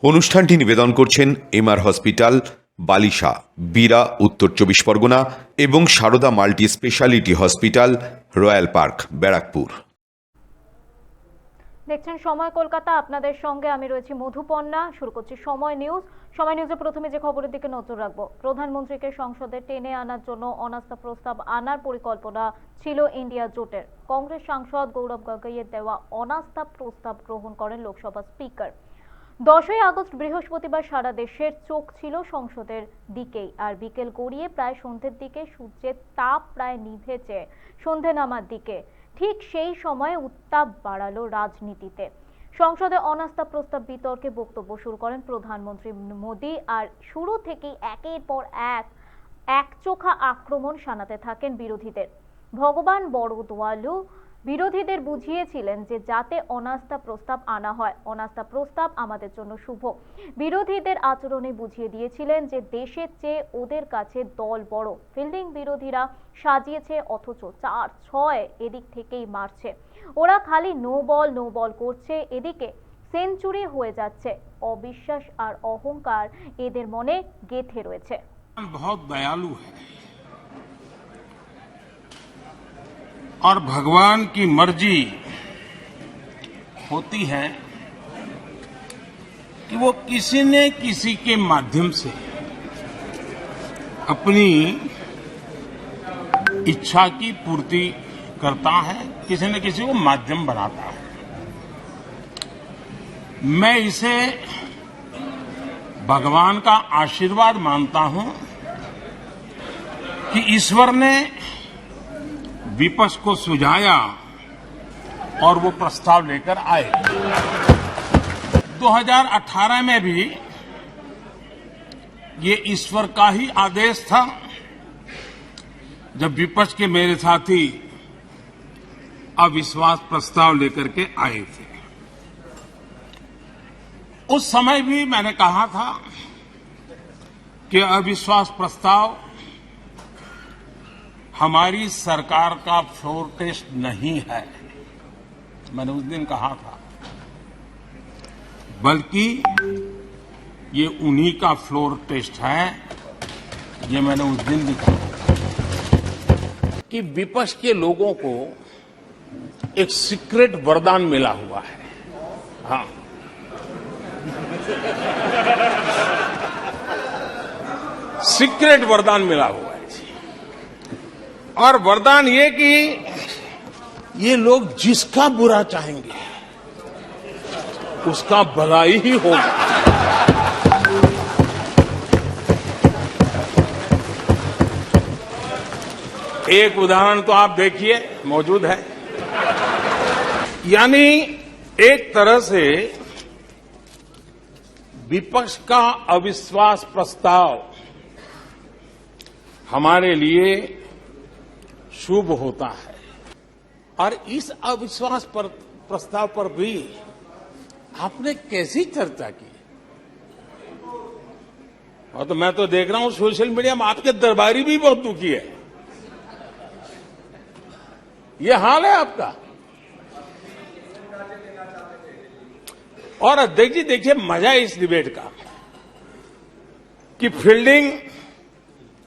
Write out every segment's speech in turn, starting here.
অনুষ্ঠানটি নিবেদন করছেন এমআর হসপিটাল, বালিশা, বীরা, উত্তর 24 পরগনা এবং Sarada multi speciality hospital, royal park, Barrackpore. দেখছেন সময় কলকাতা, আপনাদের সঙ্গে আমি রয়েছি মধুপর্ণা। শুরু করছি সময় নিউজ। সময় নিউজে প্রথমে যে খবরের দিকে নজর রাখবো, প্রধানমন্ত্রীকে সংসদে টেনে আনার জন্য অনাস্থা প্রস্তাব আনার পরিকল্পনা ছিল ইন্ডিয়া জোটের। কংগ্রেস সাংসদ গৌরব গগৈয়ের দেওয়া অনাস্থা প্রস্তাব গ্রহণ করেন লোকসভা স্পিকার। 10ই আগস্ট বৃহস্পতিবার সারা দেশের চোখ ছিল সংসদের দিকেই, আর বিকেল গড়িয়ে প্রায় সন্ধ্যের দিকে সূর্যের তাপ প্রায় নিভেছে সন্ধে নামার দিকে। ঠিক সেই সময়ে উত্তাপ বাড়ালো রাজনীতিতে। সংসদে অনাস্থা প্রস্তাব বিতর্কে বক্তব্য শুরু করেন প্রধানমন্ত্রী মোদী, আর শুরু থেকেই একের পর একচোখা আক্রমণ শানাতে থাকেন বিরোধীদের। ভগবান বড় দয়ালু, বিরোধীদের বুঝিয়েছিলেন যে যাতে অনাস্থা প্রস্তাব আনা হয়, অনাস্থা প্রস্তাব আমাদের জন্য শুভ। বিরোধীদের আচরণে বুঝিয়ে দিয়েছিলেন যে দেশের চেয়ে ওদের কাছে দল বড়। ফিল্ডিং বিরোধীরা সাজিয়েছে, অথচ 4-6 এদিক থেকেই মারছে। ওরা খালি নো বল করছে, এদিকে সেঞ্চুরি হয়ে যাচ্ছে। অবিশ্বাস আর অহংকার এদের মনে গেঁথে রয়েছে। बहुत दयालु है और भगवान की मर्जी होती है कि वो किसी न किसी के माध्यम से अपनी इच्छा की पूर्ति करता है, किसी न किसी को माध्यम बनाता है। मैं इसे भगवान का आशीर्वाद मानता हूं कि ईश्वर ने विपक्ष को सुझाया और वो प्रस्ताव लेकर आए। 2018 में भी ये ईश्वर का ही आदेश था, जब विपक्ष के मेरे साथी अविश्वास प्रस्ताव लेकर के आए थे। उस समय भी मैंने कहा था कि अविश्वास प्रस्ताव हमारी सरकार का फ्लोर टेस्ट नहीं है। मैंने उस दिन कहा था, बल्कि ये उन्हीं का फ्लोर टेस्ट है। ये मैंने उस दिन लिखा कि विपक्ष के लोगों को एक सीक्रेट वरदान मिला हुआ है। हाँ, सीक्रेट वरदान मिला हुआ है। और वरदान ये कि ये लोग जिसका बुरा चाहेंगे उसका भलाई ही होगा। एक उदाहरण तो आप देखिए, मौजूद है। यानी एक तरह से विपक्ष का अविश्वास प्रस्ताव हमारे लिए शुभ होता है। और इस अविश्वास प्रस्ताव पर भी आपने कैसी चर्चा की? और तो मैं तो देख रहा हूं सोशल मीडिया में आपके दरबारी भी बहुत दुखी है। ये हाल है आपका। और अध्यक्ष जी देखिए, मजा है इस डिबेट का कि फील्डिंग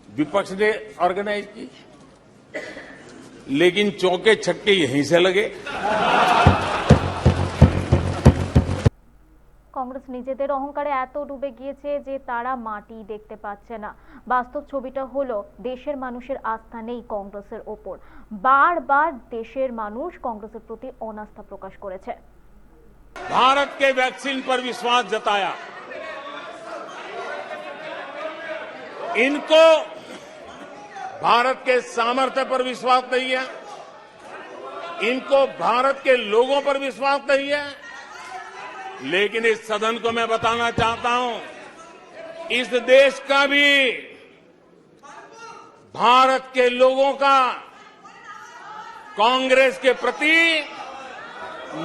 विपक्ष ने ऑर्गेनाइज की, लेकिन चौके छक्के यहीं से लगे। কংগ্রেস নিজেদের অহংকারে এত ডুবে গিয়েছে যে তারা মাটি দেখতে পাচ্ছে না। বাস্তব ছবিটা হলো, দেশের মানুষের আস্থা নেই কংগ্রেসের ওপর। বারবার দেশের মানুষ কংগ্রেসের প্রতি অনাস্থা প্রকাশ করেছে। भारत के वैक्सीन पर विश्वास जताया, इनको भारत के सामर्थ्य पर विश्वास नहीं है, इनको भारत के लोगों पर विश्वास नहीं है। लेकिन इस सदन को मैं बताना चाहता हूं, इस देश का भी, भारत के लोगों का कांग्रेस के प्रति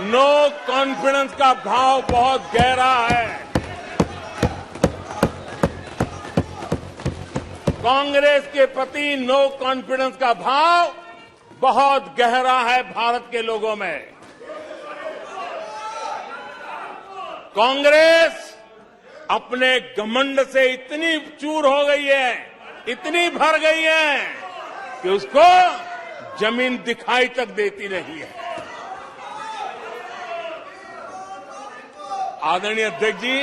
नो कॉन्फिडेंस का भाव बहुत गहरा है। कांग्रेस के प्रति नो कॉन्फिडेंस का भाव बहुत गहरा है भारत के लोगों में। कांग्रेस अपने घमंड से इतनी चूर हो गई है, इतनी भर गई है कि उसको जमीन दिखाई तक देती नहीं है। आदरणीय अध्यक्ष जी,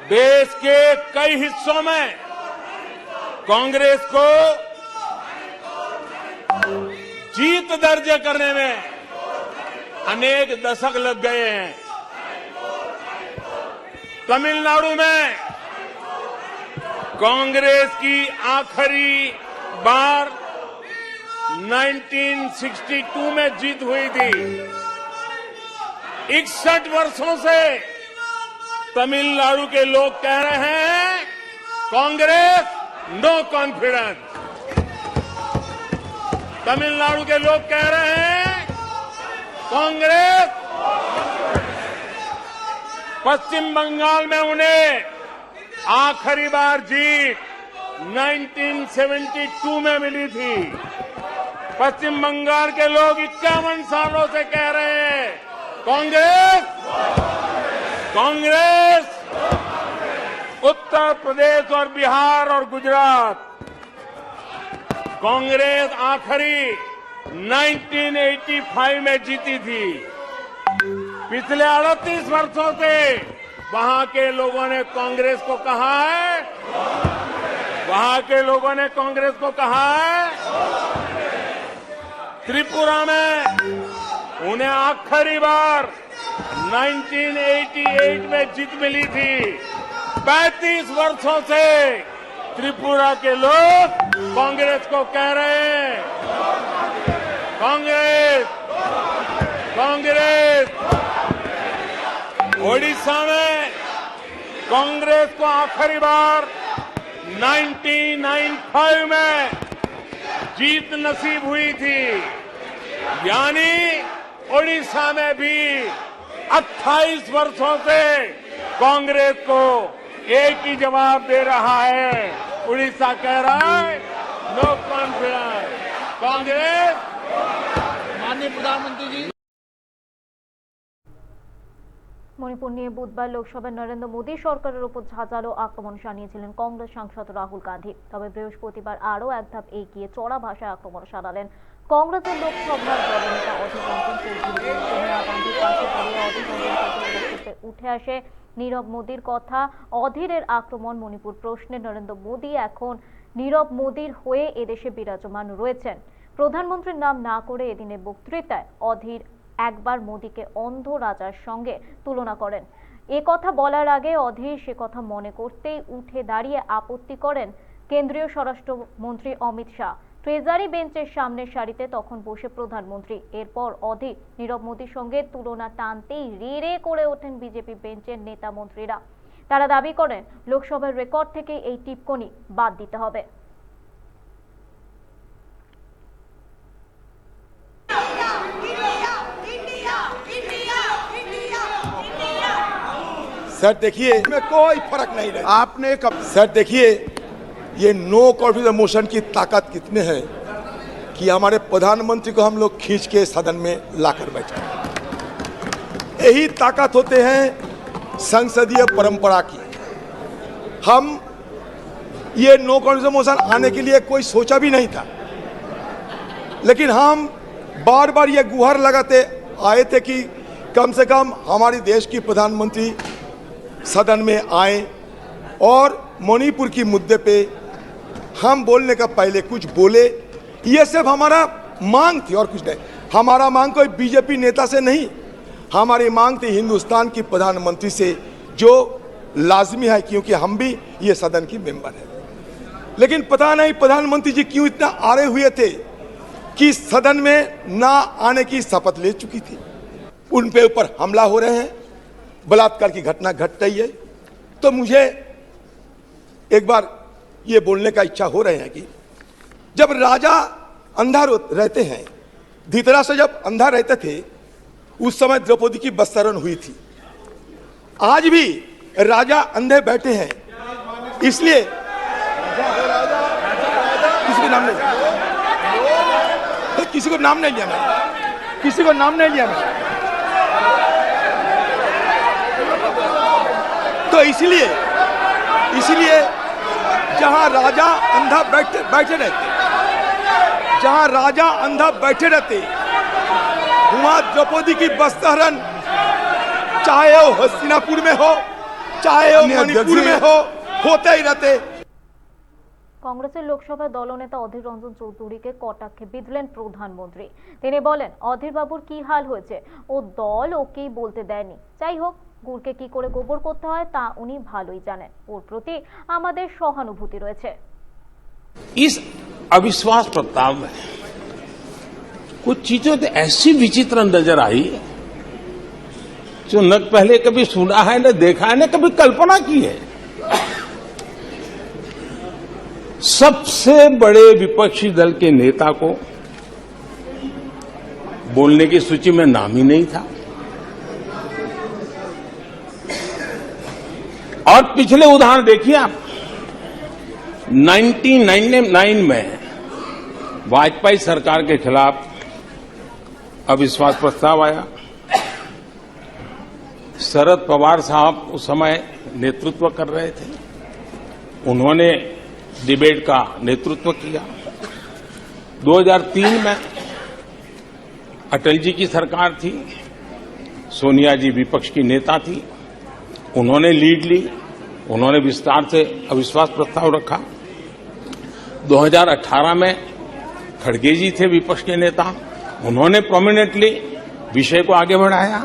देश के कई हिस्सों में कांग्रेस को जीत दर्ज करने में अनेक दशक लग गए हैं। तमिलनाडु में कांग्रेस की आखिरी बार 1962 में जीत हुई थी। 61 वर्षों से तमिलनाडु के लोग कह रहे हैं कांग्रेस नो कॉन्फिडेंस। तमिलनाडु के लोग कह रहे हैं कांग्रेस। पश्चिम बंगाल में उन्हें आखिरी बार जीत 1972 में मिली थी। पश्चिम बंगाल के लोग 51 सालों से कह रहे हैं कांग्रेस कांग्रेस। उत्तर प्रदेश और बिहार और गुजरात कांग्रेस आखिरी 1985 में जीती थी। पिछले 38 वर्षों से वहां के लोगों ने कांग्रेस को कहा है, वहां के लोगों ने कांग्रेस को कहा है। त्रिपुरा में उन्हें आखिरी बार 1988 में जीत मिली थी। 35 वर्षों से त्रिपुरा के लोग कांग्रेस को कह रहे हैं कांग्रेस कांग्रेस। ओडिशा में कांग्रेस को आखिरी बार 1995 में जीत नसीब हुई थी। यानी ओडिशा में भी 28 वर्षों से कांग्रेस को एक ही जवाब दे रहा है। उड़ीसा कह रहा है नो कॉन्फिडेंस कांग्रेस। माननीय प्रधानमंत्री जी, মণিপুর নিয়ে বুধবার লোকসভায় নরেন্দ্র মোদী সরকারের উপর ঝাঁঝালো আক্রমণ শানিয়েছিলেন কংগ্রেস সাংসদ রাহুল গান্ধী। তবে বৃহস্পতিবার আরও এক ধাপ এগিয়ে চড়া ভাষায় আক্রমণ শানালেন কংগ্রেসের লোকসভার দলনেতা অধীর রঞ্জন চৌধুরী। সোনিয়া গান্ধীর পাশে দাঁড়িয়ে অধীর রঞ্জন চৌধুরীর বক্তব্যে উঠে আসে নীরব মোদীর কথা। অধীরের আক্রমণ মণিপুর প্রশ্নে নরেন্দ্র মোদী এখন নীরব মোদীর হয়ে এদেশে বিরাজমান রয়েছেন। প্রধানমন্ত্রীর নাম না করে এদিনের বক্তৃতায় অধীর একবার মোদীকে অন্ধ রাজার সঙ্গে তুলনা করেন। এ কথা বলার আগে অধীর সে কথা মনে করতেই উঠে দাঁড়িয়ে আপত্তি করেন কেন্দ্রীয় স্বরাষ্ট্রমন্ত্রী অমিত শাহ। ট্রেজারি বেঞ্চের সামনের সারিতে তখন বসে প্রধানমন্ত্রী। এরপর অধীর নীরব মোদীর সঙ্গে তুলনা টানতেই রে রে করে ওঠেন বিজেপি বেঞ্চের নেতা মন্ত্রীরা। তারা দাবি করেন লোকসভার রেকর্ড থেকে এই টিপ্পনি বাদ দিতে হবে। सर देखिए, इसमें कोई फर्क नहीं रहा। आपने कब सर देखिए, ये नो कॉन्फिडेंस मोशन की ताकत कितने है कि हमारे प्रधानमंत्री को हम लोग खींच के सदन में लाकर बैठे। यही ताकत होते हैं संसदीय परंपरा की। हम ये नो कॉन्फिडेंस मोशन आने के लिए कोई सोचा भी नहीं था, लेकिन हम बार बार ये गुहार लगाते आए थे कि कम से कम हमारे देश की प्रधानमंत्री सदन में आए और मणिपुर की मुद्दे पे हम बोलने का पहले कुछ बोले। ये सिर्फ हमारा मांग थी और कुछ नहीं। हमारा मांग कोई बीजेपी नेता से नहीं, हमारी मांग थी हिंदुस्तान की प्रधानमंत्री से, जो लाजमी है क्योंकि हम भी ये सदन की मेंबर है। लेकिन पता नहीं प्रधानमंत्री जी क्यों इतना आड़े हुए थे कि सदन में ना आने की शपथ ले चुकी थी। उन पे ऊपर हमला हो रहे हैं, बलात्कार की घटना घट रही है। तो मुझे एक बार ये बोलने का इच्छा हो रहे हैं कि जब राजा अंधा रहते हैं, धृतराष्ट्र जब अंधा रहते थे, उस समय द्रौपदी की वस्त्रण हुई थी। आज भी राजा अंधे बैठे हैं, इसलिए किसी को नाम नहीं, किसी को नाम नहीं लिया मैं, किसी को नाम नहीं लिया मैं। तो इसलिए जहां राजा अंधा बैठे रहते, जहां राजा अंधा बैठे रहते, वहां द्रौपदी की वस्त्रहरण चाहे वो हस्तिनापुर में हो, चाहे वो मणिपुर में हो, होते ही रहते। কংগ্রেসের লোকসভা দলনেতা অধীর রঞ্জন চৌধুরীকে কটাক্ষে বিঁধলেন প্রধানমন্ত্রী। তিনি বলেন, অধীর বাবুর কি হাল হয়েছে ও দল ওকেই বলতে দেয়নি। যাই হোক, গুড়কে কি করে গোবর করতে হয় তা উনি ভালোই জানেন। ওর প্রতি আমাদের সহানুভূতি রয়েছে। इस अविश्वास प्रस्ताव में कुछ चीजें तो ऐसी विचित्र नजर आई जो न पहले कभी सुना है, न देखा है, न कभी कल्पना की है। सबसे बड़े विपक्षी दल के नेता को बोलने की सूची में नाम ही नहीं था। और पिछले उदाहरण देखिए आप, 1999 में वाजपेयी सरकार के खिलाफ अविश्वास प्रस्ताव आया। शरद पवार साहब उस समय नेतृत्व कर रहे थे, उन्होंने डिबेट का नेतृत्व किया। 2003 में अटल जी की सरकार थी, सोनिया जी विपक्ष की नेता थी, उन्होंने लीड ली, उन्होंने विस्तार से अविश्वास प्रस्ताव रखा। 2018 में खड़गे जी थे विपक्ष के नेता, उन्होंने प्रोमिनेंटली विषय को आगे बढ़ाया।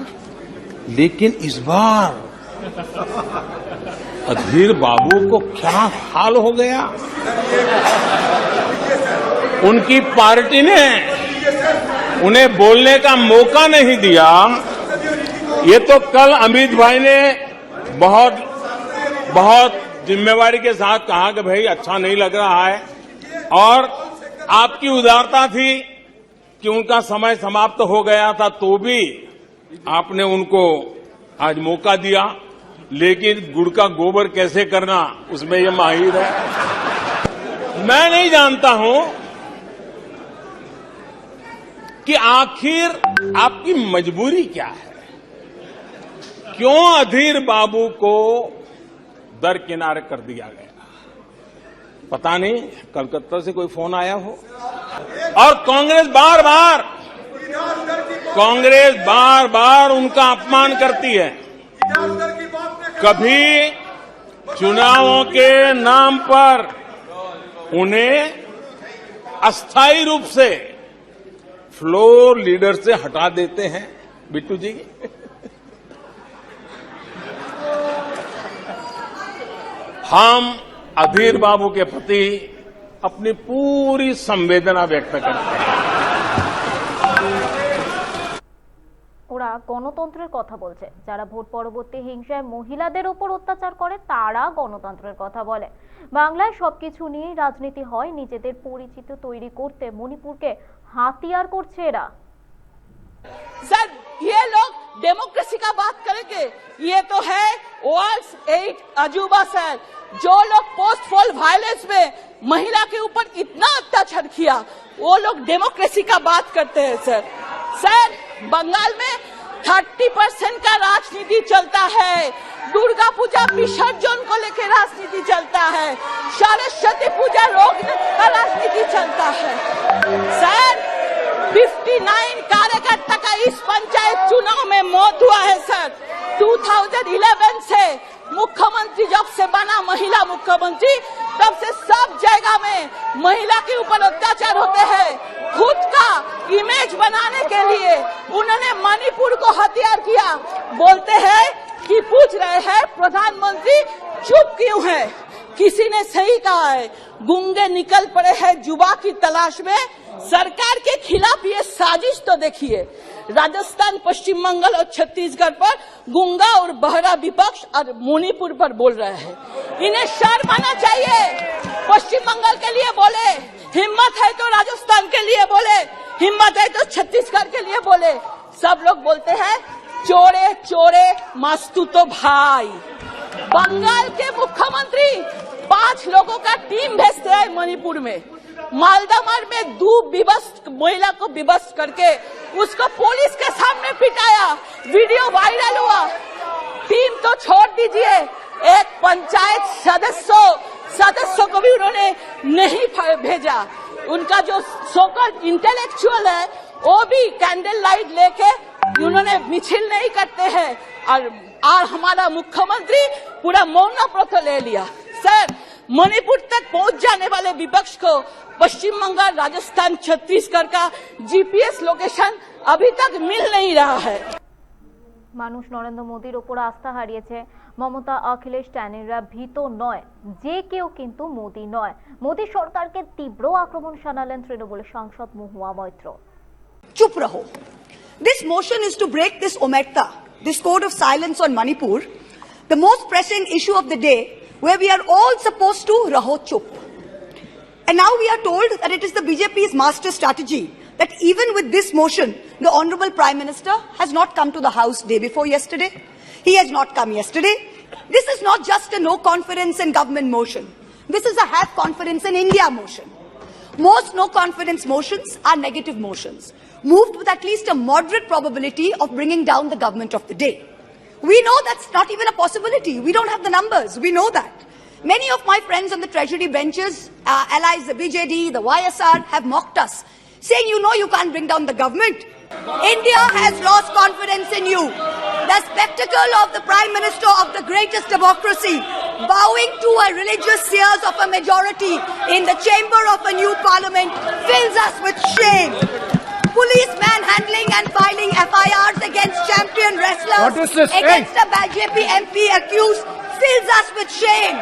लेकिन इस बार अधीर बाबू को क्या हाल हो गया, उनकी पार्टी ने उन्हें बोलने का मौका नहीं दिया। ये तो कल अमित भाई ने बहुत जिम्मेवारी के साथ कहा कि भाई अच्छा नहीं लग रहा है, और आपकी उदारता थी कि उनका समय समाप्त हो गया था तो भी आपने उनको आज मौका दिया। लेकिन गुड़ का गोबर कैसे करना उसमें ये माहिर है। मैं नहीं जानता हूं कि आखिर आपकी मजबूरी क्या है, क्यों अधीर बाबू को दरकिनारे कर दिया गया। पता नहीं कलकत्ता से कोई फोन आया हो। और कांग्रेस बार बार उनका अपमान करती है। कभी चुनावों के नाम पर उन्हें अस्थायी रूप से फ्लोर लीडर से हटा देते हैं। बिट्टू जी, हम अधीर बाबू के प्रति अपनी पूरी संवेदना व्यक्त करते हैं। ওরা গণতন্ত্রের কথা বলছে, যারা ভোট পরবর্তী হিংসায় মহিলাদের উপর অত্যাচার করে তারা গণতন্ত্রের কথা বলে। বাংলায় সবকিছু নিয়ে রাজনীতি হয়, নিজেদের পরিচিত তৈরি করতে মণিপুরকে হাতিয়ার করছে এরা। सर, ये लोग डेमोक्रेसी का बात करेंगे, ये तो है वर्ल्ड्स 8 अजूबा सर। जो लोग पोस्ट पोल वायलेंस में महिला के ऊपर इतना अत्याचार किया, वो लोग डेमोक्रेसी का बात करते हैं सर। सर, बंगाल में 30% का राजनीति चलता है, दुर्गा पूजा विसर्जन को लेकर राजनीति चलता है, सरस्वती पूजा रोकने का राजनीति चलता है। सर, 59 कार्यकर्ता का इस पंचायत चुनाव में मौत हुआ है सर। 2011 से मुख्यमंत्री जब से बना महिला मुख्यमंत्री, तब से सब जगह में महिला के ऊपर अत्याचार होते हैं। खुद का इमेज बनाने के लिए उन्होंने मणिपुर को हथियार किया। बोलते हैं कि पूछ रहे हैं प्रधानमंत्री चुप क्यों है। किसी ने सही कहा है, गूंगे निकल पड़े हैं जुबा की तलाश में। सरकार के खिलाफ ये साजिश तो देखिए, राजस्थान, पश्चिम बंगाल और छत्तीसगढ़ पर गूंगा और बहरा विपक्ष और मणिपुर पर बोल रहे हैं। इन्हें शर्म आना चाहिए। पश्चिम बंगाल के लिए बोले, हिम्मत है तो राजस्थान के लिए बोले, हिम्मत है तो छत्तीसगढ़ के लिए बोले। सब लोग बोलते हैं चोरे चोरे मास्तू तो भाई। बंगाल के मुख्यमंत्री 5 लोगों का टीम भेजते हैं मणिपुर में। मालदामार में 2 विवश महिला को विवश करके उसको पुलिस के सामने पिटाया, वीडियो वायरल हुआ। टीम तो छोड़ दीजिए, एक पंचायत सदस्यों को भी उन्होंने नहीं भेजा। उनका जो सोकल इंटेलेक्चुअल है वो भी कैंडल लाइट लेके उन्होंने मिছিল नहीं करते हैं। और हमारा मुख्यमंत्री पूरा मौन व्रत ले लिया। सर, मणिपुर तक पहुंच जाने वाले विपक्ष को पश्चिम बंगाल, राजस्थान, छत्तीसगढ़ का जीपीएस लोकेशन अभी तक मिल नहीं रहा है। মানুষ নরেন্দ্র মোদীর উপর আস্থা হারিয়েছে। মমতা, অখিলেশ ট্যানেররা ভীত নয়, যে কেউ কিন্তু মোদী নয়। মোদী সরকারকে তীব্র আক্রমণ শানালেন তৃণমূলের সাংসদ মহুয়া মৈত্র। চুপ রহো। This motion is to break this omerta, this code of silence on Manipur, the most pressing issue of the day, where we are all supposed to raho chup. And now we are told that it is the BJP's master strategy that even with this motion, the Honorable Prime Minister has not come to the House day before yesterday. He has not come yesterday. This is not just a no confidence in government motion. This is a have confidence in India motion. Most no confidence motions are negative motions, moved with at least a moderate probability of bringing down the government of the day. We know that's not even a possibility. We don't have the numbers. We know that. Many of my friends on the Treasury benches, allies, the BJD, the YSR, have mocked us, saying, you know, you can't bring down the government. India has lost confidence in you. The spectacle of the Prime Minister of the greatest democracy bowing to a religious seers of a majority in the chamber of a new parliament fills us with shame. Police manhandling and filing FIRs against champion wrestlers against a BJP MP accused fills us with shame.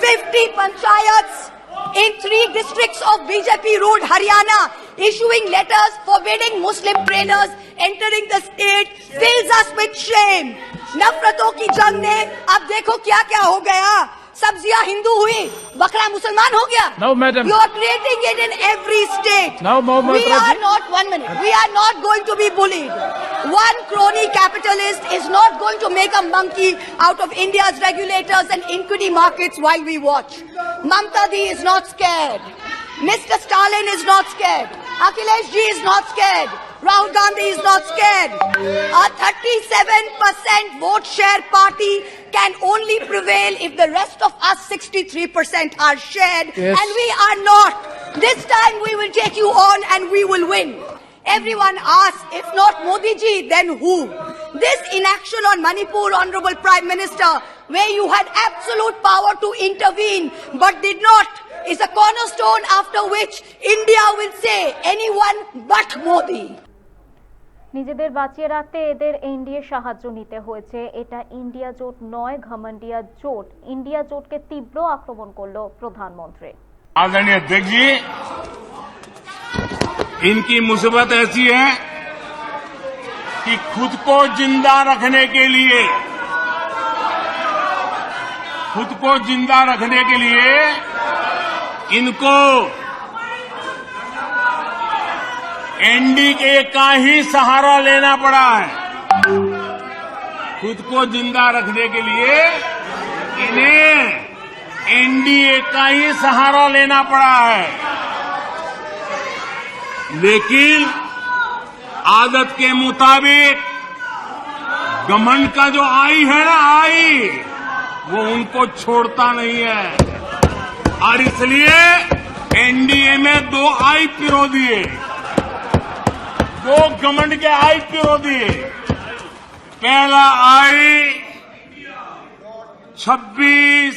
50 panchayats in 3 districts of BJP ruled Haryana issuing letters forbidding Muslim trainers entering the state fills us with shame. नफरतों की जंग ने अब देखो क्या क्या हो गया। सब्जियां हिंदू हुई, बकरा मुसलमान हो गया। No, madam. You are creating it in every state. No, Mohammed we are not, 1 minute, we are not going to be bullied. One crony capitalist is not going to make a monkey out of India's regulators and equity markets while we watch. Mamta Di is not scared. Mr. Stalin is not scared. Akhilesh Ji is not scared. Rahul Gandhi is not scared. A 37% vote share party can only prevail if the rest of us 63% are shared, and we are not. This time we will take you on and we will win. Everyone asks, if not Modi ji, then who? This inaction on Manipur, Honorable Prime Minister, where you had absolute power to intervene but did not, is a cornerstone after which India will say anyone but Modi. নিজেদের বাঁচিয়ে রাখতে এদের NDA সাহায্য নিতে হয়েছে। এটা India জোট নয়, ঘমন্ডিয়া জোট। ইন্ডিয়া জোটকে তীব্র আক্রমণ করলো প্রধানমন্ত্রী। आदरणीय अध्यक्ष जी, इनकी मुसीबत ऐसी है कि खुद को जिंदा रखने के लिए इनको एनडीए का ही सहारा लेना पड़ा है। खुद को जिंदा रखने के लिए इन्हें एनडीए का ही सहारा लेना पड़ा है। लेकिन आदत के मुताबिक घमंड का जो आई है ना, वो उनको छोड़ता नहीं है। और इसलिए एनडीए में 2 आई पिरो दिए, 2 घमंड के आई पिरो दिए। पहला आई 26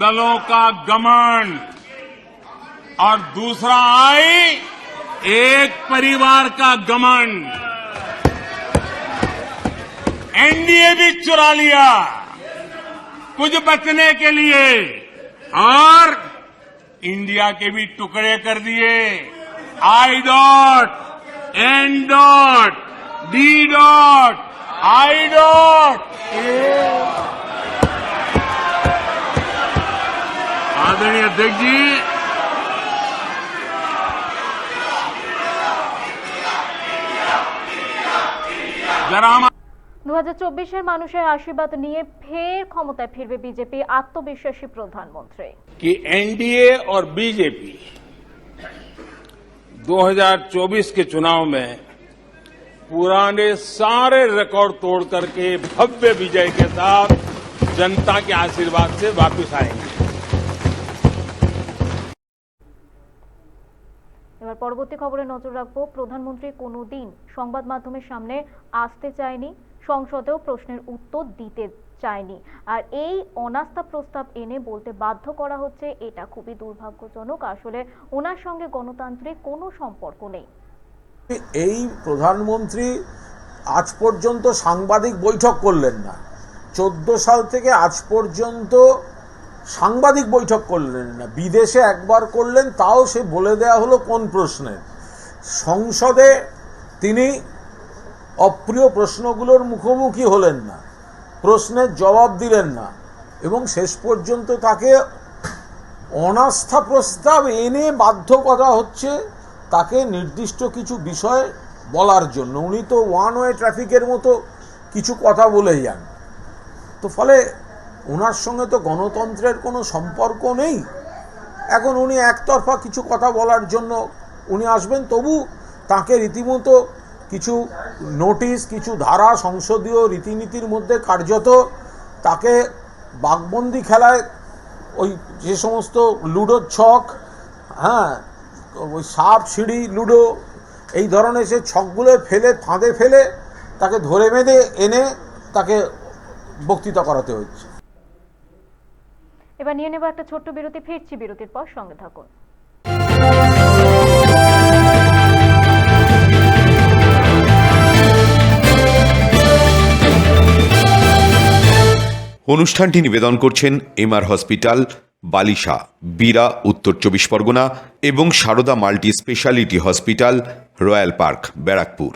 दलों का घमंड और दूसरा आई एक परिवार का घमंड। एनडीए भी चुरा लिया कुछ बचने के लिए और इंडिया के भी टुकड़े कर दिए। I dot, N dot, D dot, I dot. आदरणीय अध्यक्ष जी, जरा 2024-এর মানুষের আশীর্বাদ নিয়ে ফের ক্ষমতায় ফিরবে বিজেপি, আত্মবিশ্বাসী প্রধানমন্ত্রী। कि एनडीए और बीजेपी 2024 के चुनाव में पुराने सारे रिकॉर्ड तोड़ करके भव्य विजय के साथ जनता के आशीर्वाद से वापस आएंगे। এবার পরবর্তী খবরে নজর রাখবো। প্রধানমন্ত্রী কোনোদিন সংবাদ মাধ্যমের সামনে আসতে চায়নি, সংসদেও প্রশ্নের উত্তর দিতে চায়নি, আর এই অনাস্থা প্রস্তাব এনে বলতে বাধ্য করা হচ্ছে, এটা খুবই দুর্ভাগ্যজনক। আসলে ওনার সঙ্গে গণতান্ত্রিক কোনো সম্পর্ক নেই। এই প্রধানমন্ত্রী আজ পর্যন্ত সাংবাদিক বৈঠক করলেন না, 14 সাল থেকে আজ পর্যন্ত সাংবাদিক বৈঠক করলেন না। বিদেশে একবার করলেন, তাও সে বলে দেয়া হলো কোন প্রশ্নে। সংসদে তিনি অপ্রিয় প্রশ্নগুলোর মুখোমুখি হলেন না, প্রশ্নের জবাব দিলেন না, এবং শেষ পর্যন্ত তাকে অনাস্থা প্রস্তাব এনে বাধ্য করা হচ্ছে তাকে নির্দিষ্ট কিছু বিষয় বলার জন্য। উনি তো ওয়ান ওয়ে ট্রাফিকের মতো কিছু কথা বলে যান, তো ফলে ওনার সঙ্গে তো গণতন্ত্রের কোনো সম্পর্ক নেই। এখন উনি একতরফা কিছু কথা বলার জন্য উনি আসবেন, তবু তাকে রীতিমতো কিছু নোটিশ, কিছু ধারা, সংসদীয় রীতিনীতির মধ্যে কার্যত তাকে বাঘবন্দি খেলায় ওই যে সমস্ত লুডোর ছক, হ্যাঁ, ওই সাপ সিঁড়ি লুডো, এই ধরনের সে ছকগুলো ফেলে ফাঁদে ফেলে তাকে ধরে বেঁধে এনে তাকে বক্তৃতা করাতে হচ্ছে। এবার নিয়ে নেব একটা ছোট্ট বিরতি, ফিরছি বিরতির পর, সঙ্গে থাকুন। অনুষ্ঠানটি নিবেদন করছেন এমআর হসপিটাল, বালিশা, বীরা, উত্তর 24 পরগনা এবং Sarada multi speciality hospital, royal park, Barrackpore.